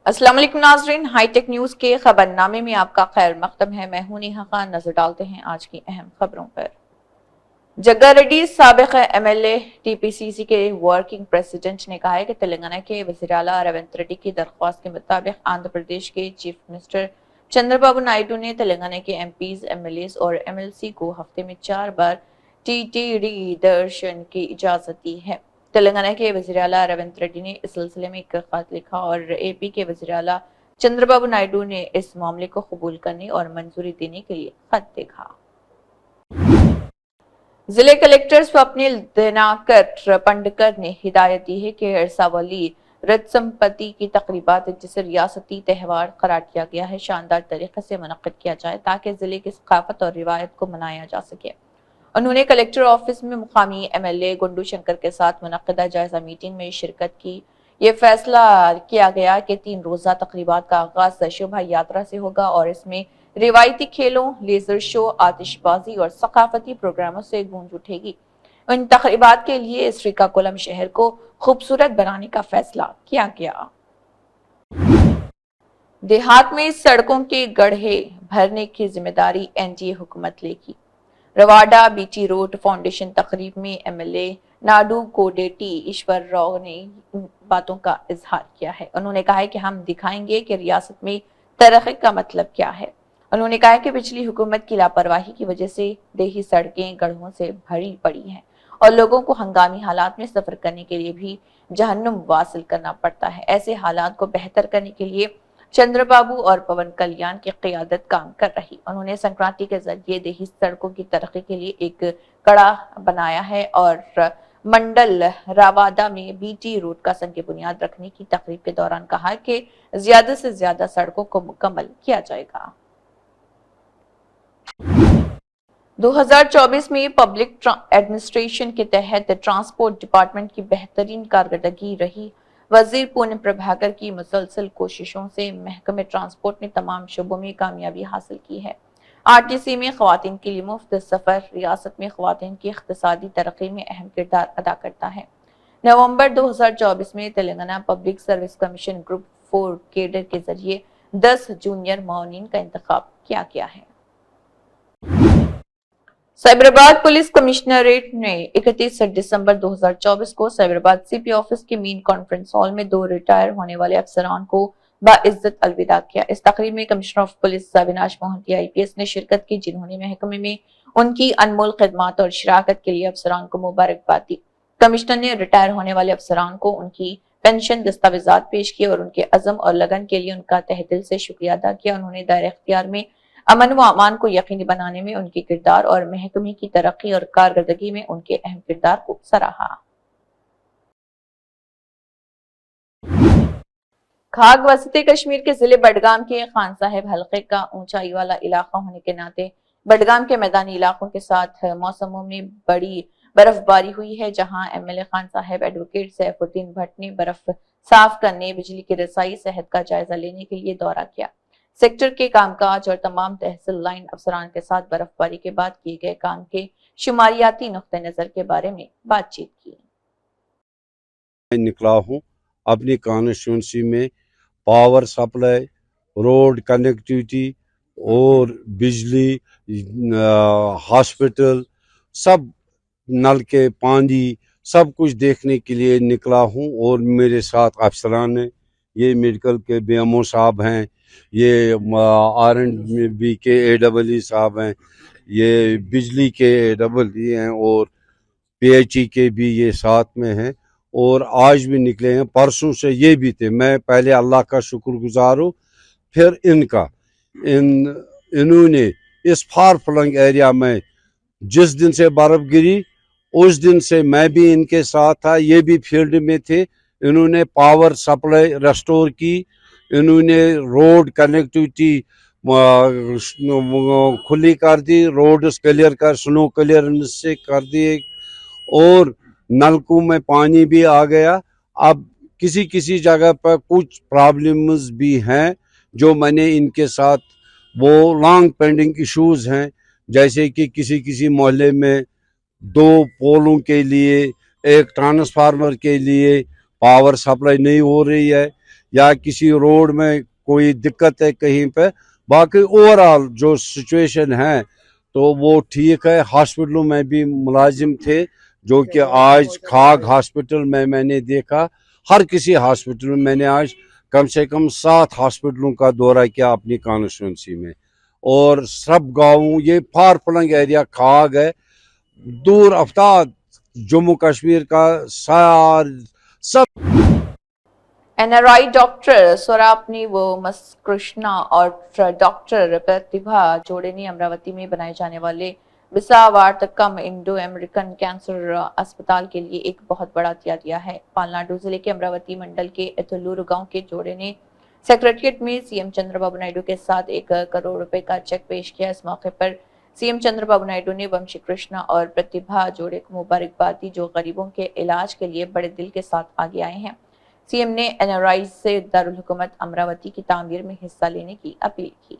अस्सलाम वालेकुम नाज़रीन, हाईटेक न्यूज के खबरनामे में आपका खैर मकदम है। मैं हूं नेहा खान। नजर डालते हैं आज की अहम खबरों पर। जग्गा रेड्डी साबिक एमएलए टीपीसीसी के वर्किंग प्रेसिडेंट ने कहा है कि तेलंगाना के वज़ीर आला रेवंत रेड्डी की दरख्वास्त के मुताबिक आंध्र प्रदेश के चीफ मिनिस्टर चंद्रबाबू नायडू ने तेलंगाना के एमपीज, एमएलए और एमएलसी को हफ्ते में 4 बार टीटीडी दर्शन की इजाजत दी है। तेलंगाना के वज़ीर आला रेवंत रेड्डी ने इस सिलसिले में एक खत लिखा और एपी के वज़ीर आला चंद्रबाबू नायडू ने इस मामले को कबूल करने और मंजूरी देने के लिए खत देखा। जिले कलेक्टर स्वप्निल दिनाकर पंडकर ने हिदायत दी है कि अरसावली रथ संपत्ति की तकरीबात जिसे रियासती त्यौहार करार किया गया है शानदार तरीके से मुनक्किद किया जाए ताकि जिले की सकाफत और रिवायत को मनाया जा सके। उन्होंने कलेक्टर ऑफिस में मुकामी एमएलए गुंडू शंकर के साथ मुनक्किदा जायजा मीटिंग में शिरकत की। ये फैसला किया गया कि 3 रोजा तकरीबात का आगाज शोभा यात्रा से होगा और इसमें रिवायती खेलों, लेजर शो, आतिशबाजी और सकाफती प्रोग्रामों से गूंज उठेगी। इन तकरीबात के लिए श्रीकाकुलम शहर को खूबसूरत बनाने का फैसला किया गया। देहात में सड़कों के गड्ढे भरने की जिम्मेदारी एनडीए हुकूमत लेगी। रवाडा बीटी रोड फाउंडेशन तकरीब में एमएलए नाडू कोडेटी ईश्वर राव ने इन बातों का इजहार किया है। उन्होंने कहा है कि हम दिखाएंगे कि रियासत में तरक्की का मतलब क्या है। उन्होंने कहा कि पिछली हुकूमत की लापरवाही की वजह से देही सड़कें गड्ढों से भरी पड़ी हैं और लोगों को हंगामी हालात में सफर करने के लिए भी जहन्नुम वासिल करना पड़ता है। ऐसे हालात को बेहतर करने के लिए चंद्रबाबू और पवन कल्याण की क़यादत काम कर रही। उन्होंने संक्रांति के जरिए देही सड़कों की तरक्की के लिए एक कड़ा बनाया है और मंडल रावादा में बीटी रोड का संग बुनियाद रखने की तकरीब के दौरान कहा कि ज्यादा से ज्यादा सड़कों को मुकम्मल किया जाएगा। 2024 में पब्लिक एडमिनिस्ट्रेशन के तहत ट्रांसपोर्ट डिपार्टमेंट की बेहतरीन कारकर्दगी रही। वजीर पूर्ण प्रभाकर की मुसलसल कोशिशों से महकमे ट्रांसपोर्ट ने तमाम शोबों में कामयाबी हासिल की है। आरटीसी में खवातीन के लिए मुफ्त सफर रियासत में खवातीन की इख्तिसादी तरक्की में अहम किरदार अदा करता है। नवंबर 2024 में Telangana public service commission group 4 cadre के जरिए 10 जूनियर मौनीन का इंतखाब किया गया है। साइबराबाद पुलिस कमिश्नरेट ने 31 दिसंबर 2024 को साइबराबाद सीपी ऑफिस के मेन कॉन्फ्रेंस हॉल में 2 रिटायर होने वाले अफसरान को बाइज्जत अलविदा किया। इस तकरीब में commissioner of police Avinash Mohanty IPS ने शिरकत की, जिन्होंने महकमे में उनकी अनमोल खिदमत और शराकत के लिए अफसरान को मुबारकबाद दी। कमिश्नर ने रिटायर होने वाले अफसरान को उनकी पेंशन दस्तावेजात पेश किए और उनके अज़म और लगन के लिए उनका तहे दिल से शुक्रिया अदा किया। उन्होंने दायरे इख्तियार में अमन व अमान को यकीनी बनाने में उनके किरदार और महकमे की तरक्की और कारकर्दगी में उनके अहम किरदार को सराहा। खाग वसती कश्मीर के जिले बडगाम के खान साहिब हलके का ऊंचाई वाला इलाका होने के नाते बडगाम के मैदानी इलाकों के साथ मौसमों में बड़ी बर्फबारी हुई है, जहां एमएलए खान साहिब एडवोकेट सैफुद्दीन भट्ट ने बर्फ साफ करने, बिजली की रसाई, सेहत का जायजा लेने के लिए दौरा किया। सेक्टर के कामकाज और तमाम तहसील लाइन अफसरान के साथ बर्फबारी के बाद किए गए काम के शुमारियाती नुक्ते नजर के बारे में बातचीत की। निकला हूँ अपनी कॉन्स्टिट्यूंसी में पावर सप्लाई, रोड कनेक्टिविटी और बिजली, हॉस्पिटल, सब नल के पानी, सब कुछ देखने के लिए निकला हूँ। और मेरे साथ अफसरान हैं, ये मेडिकल के बीएमओ साहब हैं, ये R&B के AEE साहब हैं, ये बिजली के AEE हैं और PHE के भी ये साथ में हैं और आज भी निकले हैं। परसों से ये भी थे। मैं पहले अल्लाह का शुक्रगुजार हूँ, फिर इन्होंने इस फार फ्लंग एरिया में जिस दिन से बर्फ गिरी उस दिन से मैं भी इनके साथ था, ये भी फील्ड में थे। इन्होंने पावर सप्लाई रेस्टोर की, इन्होंने रोड कनेक्टिविटी खुली कर दी, रोड क्लियर कर, स्नो क्लियरेंस से कर दिए और नलकों में पानी भी आ गया। अब किसी किसी जगह पर कुछ प्रॉब्लम्स भी हैं जो मैंने इनके साथ, वो लॉन्ग पेंडिंग इश्यूज हैं, जैसे कि किसी किसी मोहल्ले में 2 पोलों के लिए, एक ट्रांसफार्मर के लिए पावर सप्लाई नहीं हो रही है। या किसी रोड में कोई दिक्कत है कहीं पे। बाकी ओवरऑल जो सिचुएशन है तो वो ठीक है। हॉस्पिटलों में भी मुलाजिम थे जो कि आज खाग हॉस्पिटल में मैंने देखा, हर किसी हॉस्पिटल में मैंने आज कम से कम 7 हॉस्पिटलों का दौरा किया अपनी कॉन्स्टिट्यूंसी में। और सब गाँव, ये फार फ्लंग एरिया खाग है, दूर अफ्ताब जम्मू कश्मीर का सार सब। एनआरआई डॉक्टर स्वरापनी व कृष्णा और डॉक्टर प्रतिभा जोड़े ने अमरावती में बनाए जाने वाले विसावार्तकम इंडो अमेरिकन कैंसर अस्पताल के लिए एक बहुत बड़ा हथियार दिया है। पालनाडु जिले के अमरावती मंडल के एथलूर गांव के जोड़े ने सेक्रेटरिएट में सीएम चंद्रबाबू नायडू के साथ 1 करोड़ रुपए का चेक पेश किया। इस मौके पर सीएम चंद्रबाबू नायडू ने वंशी कृष्णा और प्रतिभा जोड़े को मुबारकबाद दी, जो गरीबों के इलाज के लिए बड़े दिल के साथ आगे आए हैं। सीएम ने एनआरआई से दारुल हुकूमत अमरावती की तामीर में हिस्सा लेने की अपील की।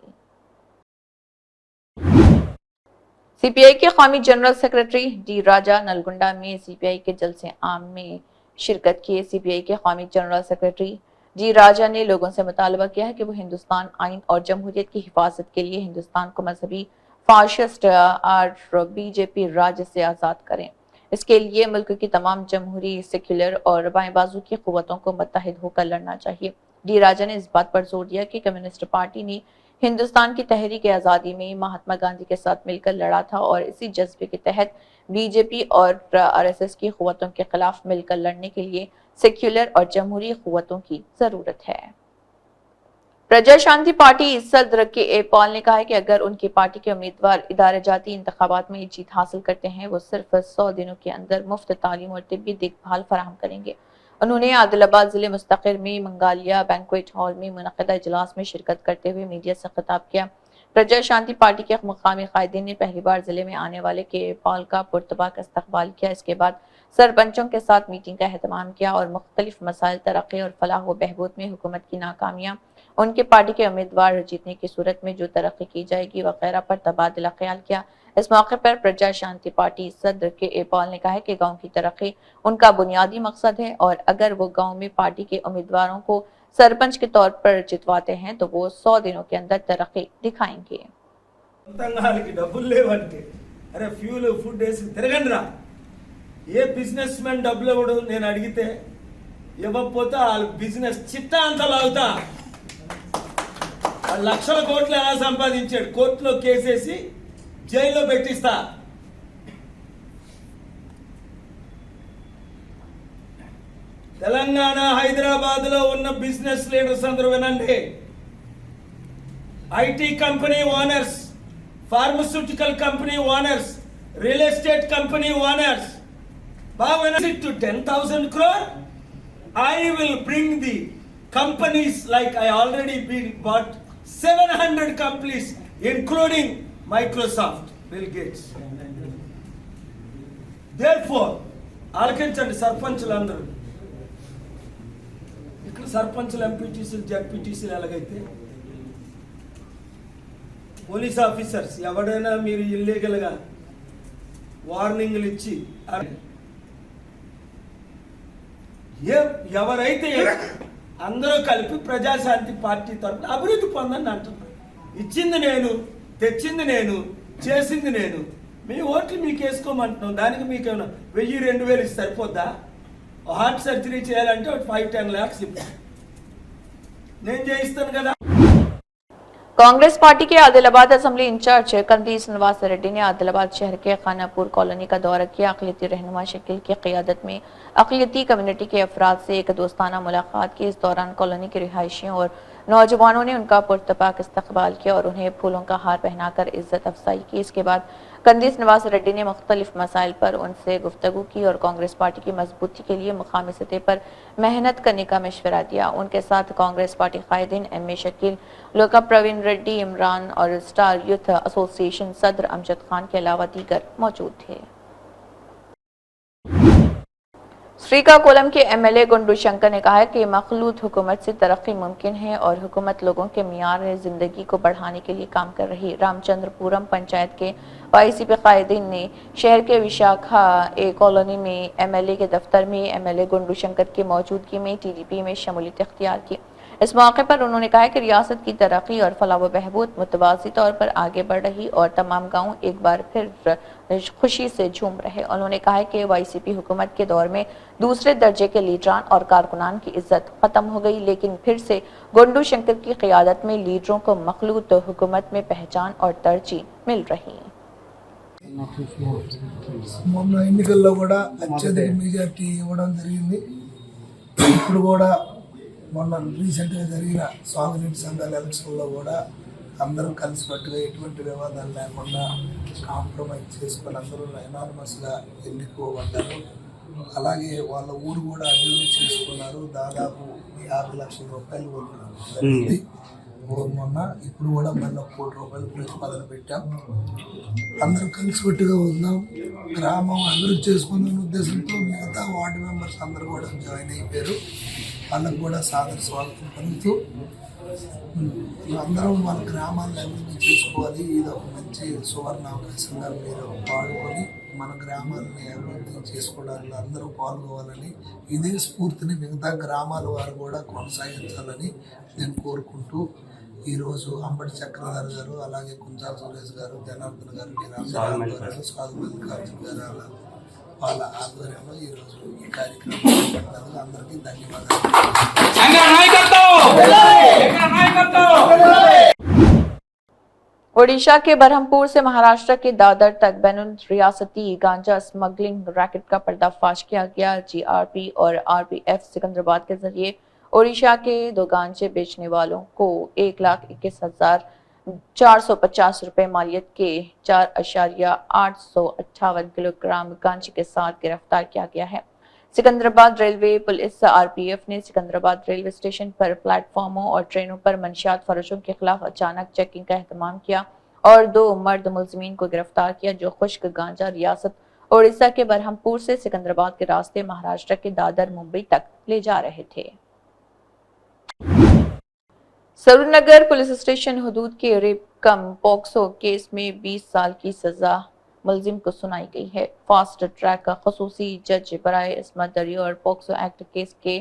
सीपीआई के कौमी जनरल सेक्रेटरी डी राजा नलगुंडा में सीपीआई के जलसे आम में शिरकत किए। सीपीआई के कौमी जनरल सेक्रेटरी डी राजा ने लोगों से मुतालबा किया है कि वो हिंदुस्तान आइन और जमहूरियत की हिफाजत के लिए हिंदुस्तान को मजहबी फाशिस्ट और बीजेपी राज से आजाद करें। इसके लिए मुल्क की तमाम जमहूरी, सेक्युलर और बाएं बाजू की कुव्वतों को मुत्तहिद होकर लड़ना चाहिए। डी राजा ने इस बात पर जोर दिया कि कम्युनिस्ट पार्टी ने हिंदुस्तान की तहरीक आज़ादी में महात्मा गांधी के साथ मिलकर लड़ा था और इसी जज्बे के तहत बीजेपी और आरएसएस की कुव्वतों के खिलाफ मिलकर लड़ने के लिए सेक्युलर और जमहूरी कुव्वतों की जरूरत है। प्रजा शांति पार्टी सदर के ए पॉल ने कहा है कि अगर उनकी पार्टी के उम्मीदवार इदारे जाती इंतखाबात में जीत हासिल करते हैं, वो सिर्फ 100 दिनों के अंदर मुफ्त तालीम और तिब्बी देखभाल फराहम करेंगे। उन्होंने आदिलाबाद जिले मुस्तकिर में मंगालिया बैंक्वेट हॉल में मुनक़िदा इजलास में शिरकत करते हुए मीडिया से खिताब किया। प्रजा शांति पार्टी के मकामी कायदीन ने पहली बार जिले में आने वाले के पॉल का पुरतबाक इस्तकबाल किया। इसके बाद सरपंचों के साथ मीटिंग का एहतमाम किया और मुख्तलिफ मसाइल, तरक्की और फलाह व बहबूद में हुकूमत की नाकामियां, उनके पार्टी के उम्मीदवार जीतने की सूरत में जो तरक्की की जाएगी वगैरह पर तबादला ख्याल किया। इस मौके पर प्रजा शांति पार्टी सदर के ए पॉल ने कहा है कि गांव की तरक्की उनका बुनियादी मकसद है और अगर वो गांव में पार्टी के उम्मीदवारों को सरपंच के तौर पर जितवाते हैं तो वो 100 दिनों के अंदर तरक्की दिखाएंगे। अरे फ्यूल फूड तिरगंड्रा ये बिजनेस मैन डब्लू నేను అడిగితే ఇవ్వకపోతే వాళ్ళ బిజినెస్ చిట్టా అంత లాగుతా లక్షల కోట్లు ఎలా సంపాదించాడు కోర్టులో కేసేసి జైల్లో పెట్టిస్తా తెలంగాణ హైదరాబాద్ లో ఉన్న బిజినెస్ లీడర్స్ అందరూ వినండి IT company owners pharmaceutical company owners real estate company owners to 10,000 crore I will bring the companies like I already bought 700 companies including Microsoft, Bill Gates. Therefore ఆలకించండి సర్పంచులందరూ ఇక్కడ సర్పంచులు ఎంపీటీసీలు జడ్పీటీసీలు ఎలాగైతే పోలీస్ ఆఫీసర్స్ ఎవడైనా మీరు ఇల్లీగల్గా వార్నింగ్లు ఇచ్చి ఎవరైతే అందరూ కలిపి ప్రజాశాంతి పార్టీ తరఫున అభివృద్ధి పొందని అంటున్నారు. ఇచ్చింది నేను, తెచ్చింది నేను, చేసింది నేను. మీ ఓట్లు మీకు వేసుకోమంటున్నాం. దానికి మీకు ఏమైనా 1000-2000 ఇస్తే సరిపోద్దా? హార్ట్ సర్జరీ చేయాలంటే 5-10 lakhs ఇవ్వాలి. నేను చేయిస్తాను కదా. कांग्रेस पार्टी के आदिलाबाद असेंबली इंचार्ज कंदीस नवाज रेड्डी ने आदिलाबाद शहर के खानापुर कॉलोनी का दौरा किया। अक़लियती रहनुमा शकील की क़ियादत में अक़लियती कम्युनिटी के अफराद से एक दोस्ताना मुलाकात की। इस दौरान कॉलोनी के रिहायशियों और नौजवानों ने उनका पुरतपाक इस्तकबाल किया और उन्हें फूलों का हार पहनाकर इज्जत अफजाई की। इसके बाद कंदीस नवाज रेड्डी ने मुख्तलिफ मसाइल पर उनसे गुफ्तगू की और कांग्रेस पार्टी की मजबूती के लिए मुकामी सतह पर मेहनत करने का मशवरा दिया। उनके साथ कांग्रेस पार्टी कायदीन एम ए शकील, लोका प्रवीण रेड्डी, इमरान और स्टार यूथ एसोसिएशन सदर अमजद खान के अलावा दीगर मौजूद थे। श्रीकाकुलम के एमएलए गुंडू शंकर ने कहा है कि मखलूत हुकूमत से तरक्की मुमकिन है और हुकूमत लोगों के मियार जिंदगी को बढ़ाने के लिए काम कर रही। रामचंद्रपुरम पंचायत के वाईसीपी कायदीन ने शहर के विशाखा ए कॉलोनी में एमएलए के दफ्तर में एमएलए गुंडू शंकर की मौजूदगी में टीडीपी में शमूलियत इख्तियार की। इस मौके पर उन्होंने कहा कि रियासत की तरक्की और फलाह व बहबूद मुतवाज़ी तौर पर आगे बढ़ रही और तमाम गाँव एक बार फिर खुशी से झूम रहे। उन्होंने कहा कि YCP हुकूमत के दौर में दूसरे दर्जे के लीडरान और कारकुनान की इज्जत खत्म हो गई, लेकिन फिर से गोंडू शंकर की क़ियादत में लीडरों को मखलूत हुकूमत में पहचान और तरजीह मिल रही है। మొన్న ఎన్నికల్లో కూడా అత్యధిక మెజార్టీ ఇవ్వడం జరిగింది. ఇప్పుడు కూడా మొన్న రీసెంట్గా జరిగిన సాగునీటి సంఘాల ఎలక్షన్లో కూడా అందరూ కలిసికట్టుగా ఎటువంటి వివాదాలు లేకుండా కాంప్రమైజ్ చేసుకొని అందరూ ఎనానమస్గా ఎన్నుకోబడ్డారు. అలాగే వాళ్ళ ఊరు కూడా అభివృద్ధి చేసుకున్నారు. దాదాపు 50 లక్షల రూపాయలు జరిగింది మొన్న. ఇప్పుడు కూడా మళ్ళీ 1 కోటి రూపాయలు ప్రతిపాదన పెట్టాం. అందరూ కలిసికట్టుగా ఉందాం, గ్రామం అభివృద్ధి చేసుకుందాం ఉద్దేశంతో మిగతా వార్డు మెంబర్స్ అందరూ కూడా జాయిన్ అయిపోయారు. వాళ్ళకు కూడా సాదర స్వాగతం పలుకుతూ అందరం మన గ్రామాలను అభివృద్ధి చేసుకోవాలి. ఇది ఒక మంచి సువర్ణ అవకాశంగా మీరు వాడుకొని మన గ్రామాలని అభివృద్ధి చేసుకోవడానికి అందరూ పాల్గొవాలని, ఇదే స్ఫూర్తిని మిగతా గ్రామాల వారు కూడా కొనసాగించాలని నేను కోరుకుంటూ ఈరోజు అంబటి చక్రధర్ గారు, అలాగే కుంజాల సురేష్ గారు, జనార్దన్ గారు, వీరందరూ సాధు మల్లికార్జున గారు వాళ్ళ ఆధ్వర్యంలో ఈరోజు ఈ కార్యక్రమం అందరికీ ధన్యవాదాలు. ओडिशा के बरहमपुर से महाराष्ट्र के दादर तक बैनुल रियासती गांजा स्मगलिंग रैकेट का पर्दाफाश किया गया। GRP और RPF सिकंदराबाद के जरिए ओडिशा के 2 गांजे बेचने वालों को 1,21,450 रुपए मालियत के 4.858 किलोग्राम गांजे के साथ गिरफ्तार किया गया है। सिकंदराबाद रेलवे पुलिस RPF ने सिकंदराबाद रेलवे स्टेशन पर प्लेटफॉर्मों और ट्रेनों पर मंशियात फरोशों के खिलाफ अचानक चेकिंग का एहतमाम किया और 2 मर्द मुलजिमीन को गिरफ्तार किया जो खुश्क गांजा रियासत ओडिशा के बरहमपुर से सिकंदराबाद के रास्ते महाराष्ट्र के दादर मुंबई तक ले जा रहे थे। सरूरनगर पुलिस स्टेशन हदूद के रेप कम पॉक्सो केस में 20 साल की सजा मुलजिम को सुनाई गई है। फास्ट ट्रैक का खसूसी जज बराए इस्मत दरी और पॉक्सो एक्ट केस के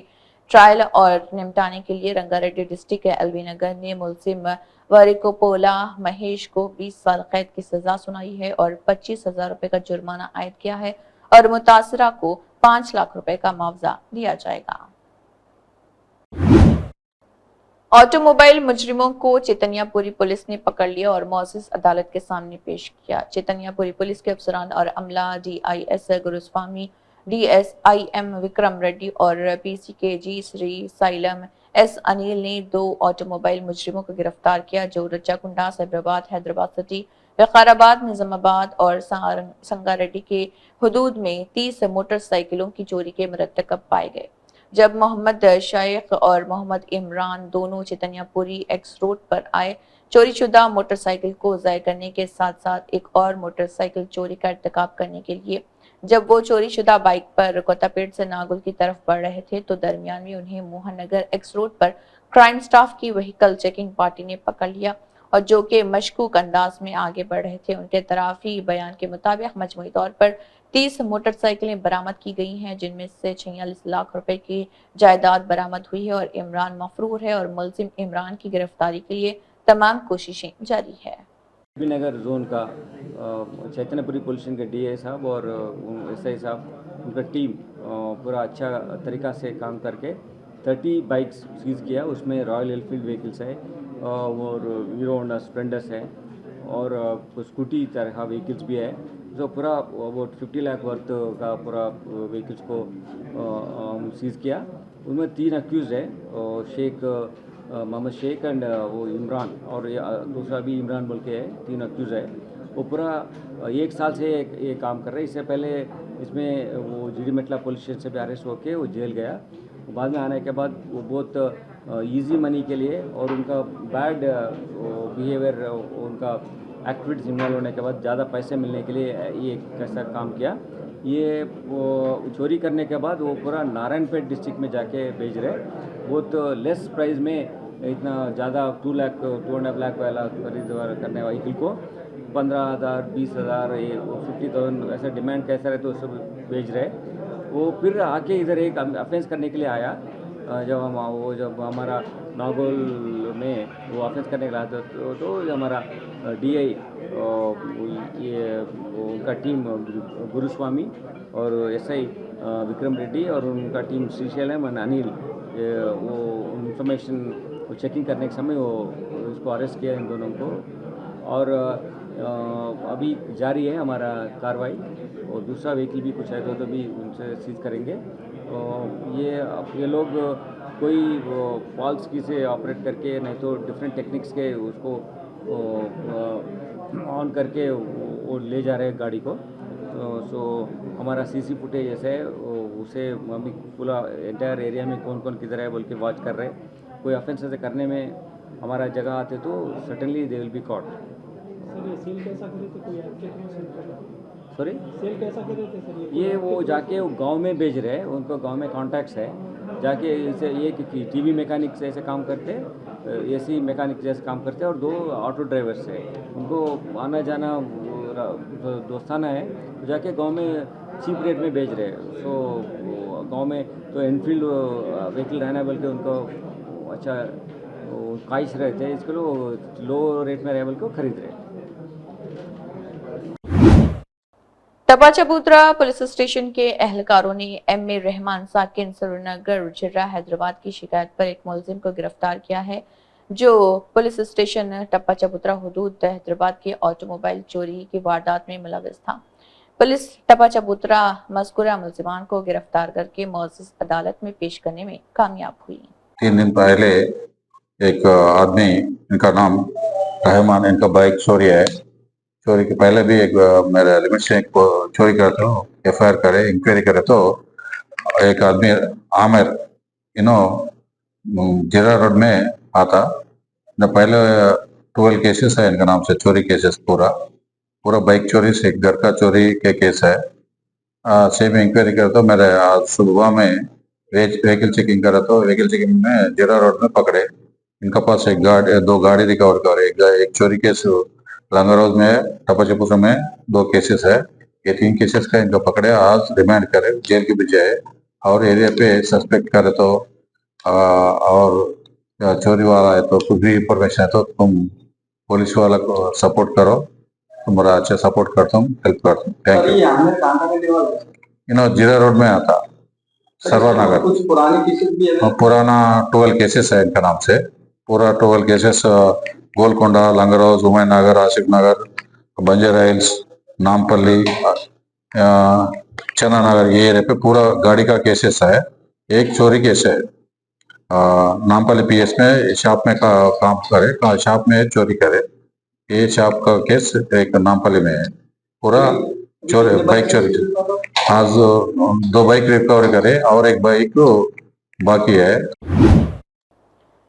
ट्रायल और निपटाने के लिए रंगारेड्डी डिस्ट्रिक्ट के एलबी नगर ने मुलजिम वरिकोपोला महेश को 20 साल कैद की सजा सुनाई है और 25,000 रुपए का जुर्माना आयद किया है और मुतासरा को 5 लाख रुपए का मुआवजा दिया जाएगा। ऑटोमोबाइल मुजरिमों को चैतन्यपुरी पुलिस ने पकड़ लिया और मौजिज अदालत के सामने पेश किया। चैतन्यपुरी पुलिस के अफसरान और अमला DIS गुरुस्वामी, DSIM विक्रम रेड्डी और PCKG Shri xylem S Anil ने 2 ऑटोमोबाइल मुजरिमों को गिरफ्तार किया जो रज्जाकुंडा, साइबराबाद, हैदराबाद सिटी, विकाराबाद, निजामाबाद और संगारेड्डी के हुदूद में 30 मोटरसाइकिलों की चोरी के मुरतकब पाए गए। जब मोहम्मद शेख और मोहम्मद इमरान दोनों चैतन्यपुरी एक्स रोड पर आए, चोरीशुदा मोटरसाइकिल को ज़ाय करने के साथ साथ एक और मोटरसाइकिल चोरी का इर्तिकाब करने के लिए जब वो चोरीशुदा बाइक पर कोतापेट से नागुल की तरफ बढ़ रहे थे तो दरमियान में उन्हें मोहननगर एक्स रोड पर क्राइम स्टाफ की व्हीकल चेकिंग पार्टी ने पकड़ लिया और जो कि मशकूक अंदाज में आगे बढ़ रहे थे। उनके तराफी बयान के मुताबिक मजमूई तौर पर 30 मोटरसाइकिलें बरामद की गई हैं जिनमें से 46 लाख रुपए की जायदाद बरामद हुई है और इमरान मफरूर है और मुलजिम इमरान की गिरफ्तारी के लिए तमाम कोशिशें जारी है। नगर जोन का चैतन्यपुरी पुलिस के DA साहब और SI साहब उनका टीम पूरा अच्छा तरीका से काम करके 30 बाइक्स सीज किया। उसमें रॉयल एनफील्ड व्हीकल्स है और हीरो होंडा स्प्लेंडर्स है और स्कूटी तरह व्हीकल्स भी है। जो पूरा अबाउट 50 लाख वर्थ का पूरा व्हीकल्स को सीज किया। उनमें 3 अक्यूज है, शेख मोहम्मद शेख एंड वो इमरान और दूसरा भी इमरान बोल के है। 3 अक्यूज है। वो पूरा 1 साल से ये काम कर रहे हैं। इससे पहले इसमें वो जीडी मेटला पुलिस स्टेशन से भी अरेस्ट होके वो जेल गया। बाद में आने के बाद वो बहुत इजी मनी के लिए और उनका बैड बिहेवियर, उनका एक्टिविटीज इन्वॉल्व होने के बाद ज़्यादा पैसे मिलने के लिए ये कैसा काम किया। ये वो चोरी करने के बाद वो पूरा नारायणपेट डिस्ट्रिक्ट में जाके भेज रहे। बहुत लेस प्राइस में इतना ज़्यादा 2.5 लाख वाला खरीद करने व्हीकल को 15,000, 20,000, 50,000 ऐसा डिमांड कैसा रहे तो सब भेज रहे। वो फिर आके इधर एक अफेंस करने के लिए आया जब हमारा नागौल में वो ऑफेंस करने गया था तो हमारा DI ये उनका टीम गुरुस्वामी और SI विक्रम रेड्डी और उनका टीम श्रीशैलम और अनिल वो इंफॉर्मेशन चेकिंग करने के समय वो इसको अरेस्ट किया इन दोनों को और अभी जारी है हमारा कार्रवाई और दूसरा व्हीकल भी कुछ है तो भी उनसे सीज करेंगे। ये लोग कोई फॉल्स की से ऑपरेट करके नहीं तो डिफरेंट टेक्निक्स के उसको ऑन करके वो ले जा रहे हैं गाड़ी को। सो हमारा CC फुटेज ऐसे है उसे अभी पूरा एंटायर एरिया में कौन कौन किधर है बोल के वॉच कर रहे हैं। कोई ऑफेंस ऐसे करने में हमारा जगह आते तो certainly they will be caught. सेल कैसा करे थे कोई सॉरी सेल कैसा करे थे सर ये वो जाके वो गांव में भेज रहे हैं उनको गांव में कॉन्टैक्ट्स है जाके इसे ये कि TV मैकेनिक से ऐसे काम करते AC मैकेनिक जैसे काम करते और 2 ऑटो ड्राइवर्स है उनको आना जाना दोस्ताना है तो जाके गांव में चीप रेट में भेज रहे हैं। सो गांव में तो एनफील्ड व्हीकल रहना बोल के उनको अच्छा ख्वाहिश रहते हैं इसके लिए लो रेट में रहेबल को खरीद रहे हैं। टपा चबूतरा पुलिस स्टेशन के एहलकारों ने MA रहमान साकिन सुरनगर जिला हैदराबाद की शिकायत पर एक मुलजिम को गिरफ्तार किया है जो पुलिस स्टेशन टप्पा चबूतरा हुदूद हैदराबाद के ऑटोमोबाइल चोरी की वारदात में मुलविस था। पुलिस टप्पा चबूतरा मज़कूरा मुलजिमान को गिरफ्तार करके मुअज़्ज़ज़ अदालत में पेश करने में कामयाब हुई। 3 दिन पहले एक आदमी इनका नाम रहमान इनका बाइक चोरी है। चोरी के पहले भी एक मेरे लिमिट से एक चोरी करते हो FIR करे इंक्वायरी करे तो एक आदमी आमिर जीरा रोड में आता न पहले 12 केसेस है इनका नाम से चोरी केसेस पूरा बाइक चोरी से घर का चोरी के केस है। सेम इंक्वायरी करे तो मेरे आज सुबह में व्हीकल चेकिंग करा तो व्हीकल चेकिंग में जीरा रोड में पकड़े इनका पास 2 गाड़ी रिकवर करे एक चोरी केस लंगरोज में टप्पा चबूतरा में 2 केसेस है। ये 3 केसेस का इनको पकड़े आज रिमांड करे जेल के बजाय और एरिया पे सस्पेक्ट करे तो और चोरी वाला है तो कुछ भी इंफॉर्मेशन है तो तुम पुलिस वाला को सपोर्ट करो तुम्हारा अच्छा सपोर्ट करता हूँ हेल्प करता हूँ। Thank you. जीरा रोड में आता सर्वनगर कुछ पुराने केसेस भी है पुराना 12 केसेस है इनका नाम से पूरा 12 केसेस गोलकोंडा लंगरोज हुमायूं नगर आसिफ नगर बंजारा हिल्स नामपल्ली चना नगर ये एरिया पे पूरा गाड़ी का केसेस है। एक चोरी केस है नामपल्ली PS में शॉप में काम करे शॉप में चोरी करे ये शॉप का केस एक नामपल्ली में है पूरा चोरी बाइक चोरी आज 2 बाइक रिकवर करे और एक बाइक बाकी है।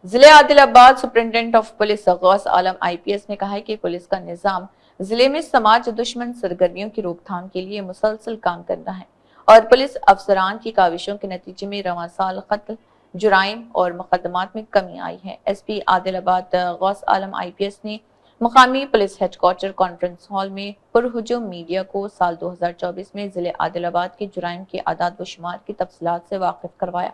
जिले Adilabad superintendent of police Ghouse Alam IPS ने कहा है कि पुलिस का निजाम जिले में समाज दुश्मन सरगर्मियों की रोकथाम के लिए मुसलसल काम कर रहा है और पुलिस अफसरान की काविशों के नतीजे में रवां साल कत्ल जुराइम और मुकदमात में कमी आई है। SP आदिलाबाद गौस आलम IPS ने मुकामी पुलिस हेडक्वार्टर कॉन्फ्रेंस हॉल में पुरहुजुम मीडिया को साल 2024 में जिले आदिलाबाद के जुराइम के आदाद व शुमार की तफसीलात से वाकिफ करवाया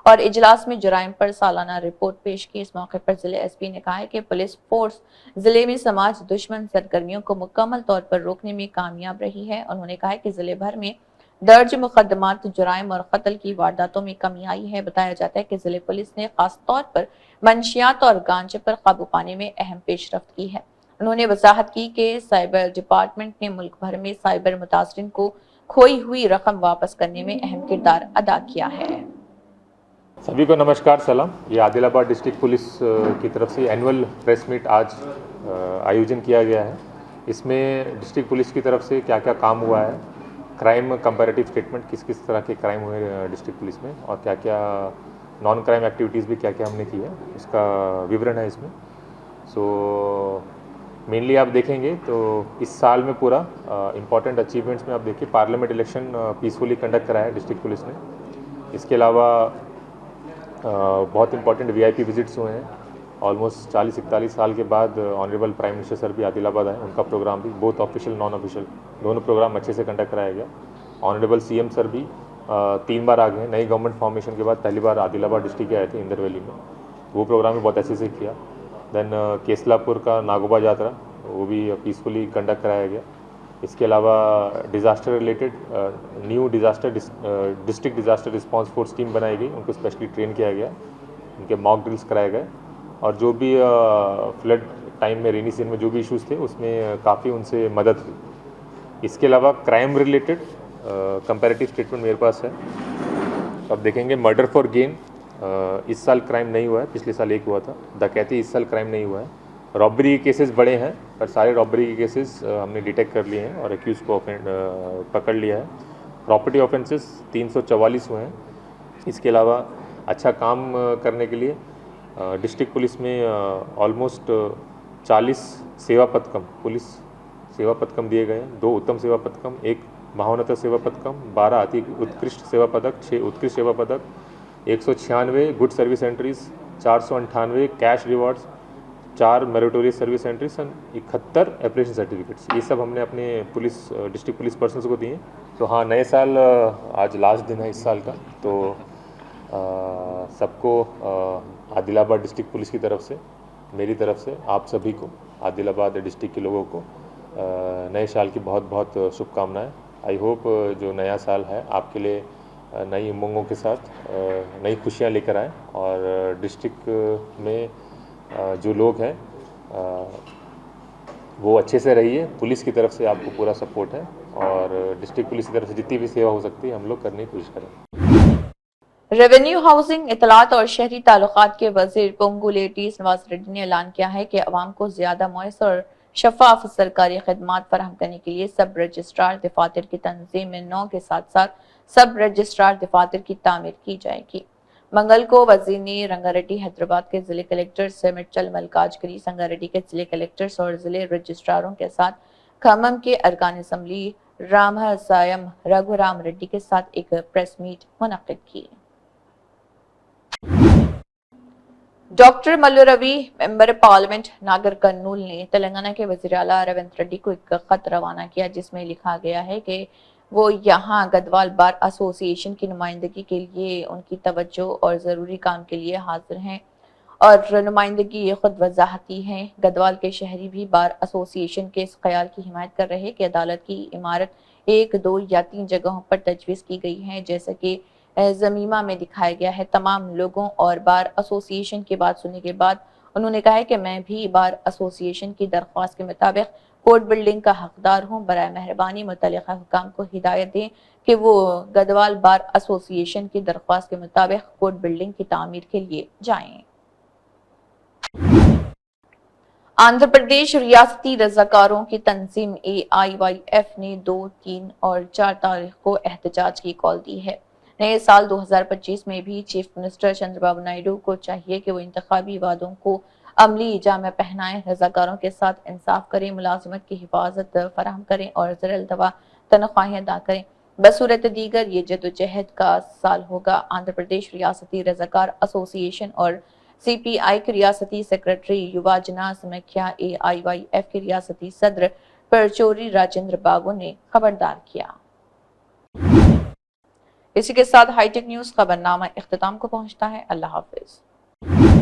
और इजलास में जुराइम पर सालाना रिपोर्ट पेश की। इस मौके पर जिले SP ने कहा है कि पुलिस फोर्स जिले में समाज दुश्मन सरगर्मियों को मुकम्मल तौर पर रोकने में कामयाब रही है। उन्होंने कहा है कि जिले भर में दर्ज मुकदमात जुराइम और कत्ल की वारदातों में कमी आई है। बताया जाता है कि जिले पुलिस ने खास तौर पर मंशियात और गांजे पर काबू पाने में अहम पेशरफ्त की है। उन्होंने वजाहत की कि साइबर डिपार्टमेंट ने मुल्क भर में साइबर मुतासरीन को खोई हुई रकम वापस करने में अहम किरदार अदा किया है। सभी को नमस्कार सलाम। ये आदिलाबाद डिस्ट्रिक्ट पुलिस की तरफ से एनुअल प्रेस मीट आज आयोजन किया गया है। इसमें डिस्ट्रिक्ट पुलिस की तरफ से क्या क्या काम हुआ है, क्राइम कंपैरेटिव स्टेटमेंट किस किस तरह के क्राइम हुए डिस्ट्रिक्ट पुलिस में और क्या क्या नॉन क्राइम एक्टिविटीज़ भी क्या क्या हमने की है इसका विवरण है इसमें। सो मेनली आप देखेंगे तो इस साल में पूरा इम्पॉर्टेंट अचीवमेंट्स में आप देखिए पार्लियामेंट इलेक्शन पीसफुली कंडक्ट कराया है डिस्ट्रिक्ट पुलिस ने। इसके अलावा बहुत इंपॉर्टेंट VIP विजिट्स हुए हैं। ऑलमोस्ट 40-41 साल के बाद ऑनरेबल प्राइम मिनिस्टर सर भी आदिलाबाद आए, उनका प्रोग्राम भी बोथ ऑफिशियल नॉन ऑफिशियल दोनों प्रोग्राम अच्छे से कंडक्ट कराया गया। ऑनरेबल CM सर भी 3 बार आ गए हैं। नई गवर्नमेंट फॉर्मेशन के बाद पहली बार आदिलाबाद डिस्ट्रिक्ट के आए थे इंदर वैली में, वो प्रोग्राम भी बहुत अच्छे से किया। देन केसलापुर का नागोबा यात्रा वो भी पीसफुली कंडक्ट कराया गया। इसके अलावा disaster related new district disaster response force team बनाई गई, उनको स्पेशली ट्रेन किया गया, उनके मॉक ड्रिल्स कराए गए और जो भी फ्लड टाइम में रेनी सीजन में जो भी इश्यूज़ थे उसमें काफ़ी उनसे मदद हुई। इसके अलावा क्राइम रिलेटेड कंपैरेटिव स्टेटमेंट मेरे पास है, तो आप देखेंगे मर्डर फॉर गेन इस साल क्राइम नहीं हुआ है, पिछले साल एक हुआ था। डकैती इस साल क्राइम नहीं हुआ है। रॉबरी के केसेस बड़े हैं पर सारे रॉबरी के केसेस हमने डिटेक्ट कर लिए हैं और एक्यूज को पकड़ लिया है। प्रॉपर्टी ऑफेंसेस 344 हुए हैं। इसके अलावा अच्छा काम करने के लिए डिस्ट्रिक्ट पुलिस में ऑलमोस्ट 40 सेवा पदकम, पुलिस सेवा पदकम दिए गए हैं। 2 उत्तम सेवा पदकम, 1 महाोन्नत सेवा पदकम, 12 अति उत्कृष्ट सेवा पदक, 6 उत्कृष्ट सेवा पदक, 196 good service entries, 498 cash rewards, 4 meritorious service entries और 71 एप्रिसिएशन सर्टिफिकेट्स, ये सब हमने अपने पुलिस डिस्ट्रिक्ट पुलिस पर्सनस को दिए। तो हाँ, नए साल आज लास्ट दिन है इस साल का, तो सबको आदिलाबाद डिस्ट्रिक्ट पुलिस की तरफ से, मेरी तरफ से आप सभी को, आदिलाबाद डिस्ट्रिक्ट के लोगों को नए साल की बहुत बहुत शुभकामनाएं। आई होप जो नया साल है आपके लिए नई उमंगों के साथ नई खुशियां लेकर आए और डिस्ट्रिक्ट में जो लोग हैं वो अच्छे से रहिए। पुलिस की तरफ से आपको पूरा सपोर्ट है और डिस्ट्रिक्ट पुलिस की तरफ से जितनी भी सेवा हो सकती है हम लोग करने की कोशिश करें। रेवेन्यू, हाउसिंग, इतलात और शहरी ताल्लुकात के वजीर पोंगुलेटी नवाज रेड्डी ने ऐलान किया है कि अवाम को ज्यादा मुयस्सर और शफाफ सरकारी खदमात फराहम करने के लिए सब रजिस्ट्रार दफातर की तंजीम में 9 के साथ साथ सब रजिस्ट्रार दफातर की तामीर की जाएगी। मंगल को वजीर ने रंगारेड्डी हैदराबाद के जिले कलेक्टर से मिर्चल मलकाजगिरी, संगारेड्डी के जिले कलेक्टर्स और जिले रजिस्ट्रारों के साथ खम्मम के अरकान असम्बली रामसायम रघुराम रेड्डी के साथ एक प्रेस मीट मुनक्किद की। Doctor Mallu Ravi, member parliament Nagar Kurnool ने तेलंगाना के वज़ीर आला रेवंत रेड्डी को एक खत रवाना किया जिसमें लिखा गया है कि वो यहाँ गदवाल बार एसोसिएशन की नुमाइंदगी के लिए उनकी तवज्जो और ज़रूरी काम के लिए हाजिर हैं और नुमाइंदगी ये खुद वजाहती है। गदवाल के शहरी भी बार एसोसिएशन के इस ख्याल की हिमायत कर रहे कि अदालत की इमारत 1, 2 या 3 जगहों पर तजवीज़ की गई है जैसा कि ज़मीमा में दिखाया गया है। तमाम लोगों और बार एसोसिएशन की बात सुनने के बाद उन्होंने कहा है कि मैं भी बार एसोसिएशन की दरख्वास्त के मुताबिक कोर्ट बिल्डिंग का हकदार हूँ। बराए मेहरबानी मुतल्लिका हुकाम को हिदायत दें कि वो गदवाल बार एसोसिएशन की दरख्वास्त के मुताबिक कोर्ट बिल्डिंग की तामीर के लिए जाएं। आंध्र प्रदेश रियासती रजाकारों की तंजीम AIYF ने 2, 3 और 4 तारीख को एहतजाज की कॉल दी है। नए साल 2025 में भी चीफ मिनिस्टर चंद्रबाबू नायडू को चाहिए कि वो इंतखाबी वादों को अमली जामे पहनाएं, रजाकारों के साथ इंसाफ करें, मुलाजमत की हिफाजत फराहम करें और ज़र-अल-दवा तनख्वाहें अदा करें। बसूरत दीगर ये जदोजहद का साल होगा। आंध्र प्रदेश रियासती रजाकार एसोसिएशन और CPI के रियासती सेक्रेटरी युवाजना समेख्या AIYF के रियासती सदर परचोरी राजेंद्र बाबू ने खबरदार किया। इसी के साथ हाईटेक न्यूज खबरनामा इख्तिताम को पहुंचता है। अल्लाह हाफिज।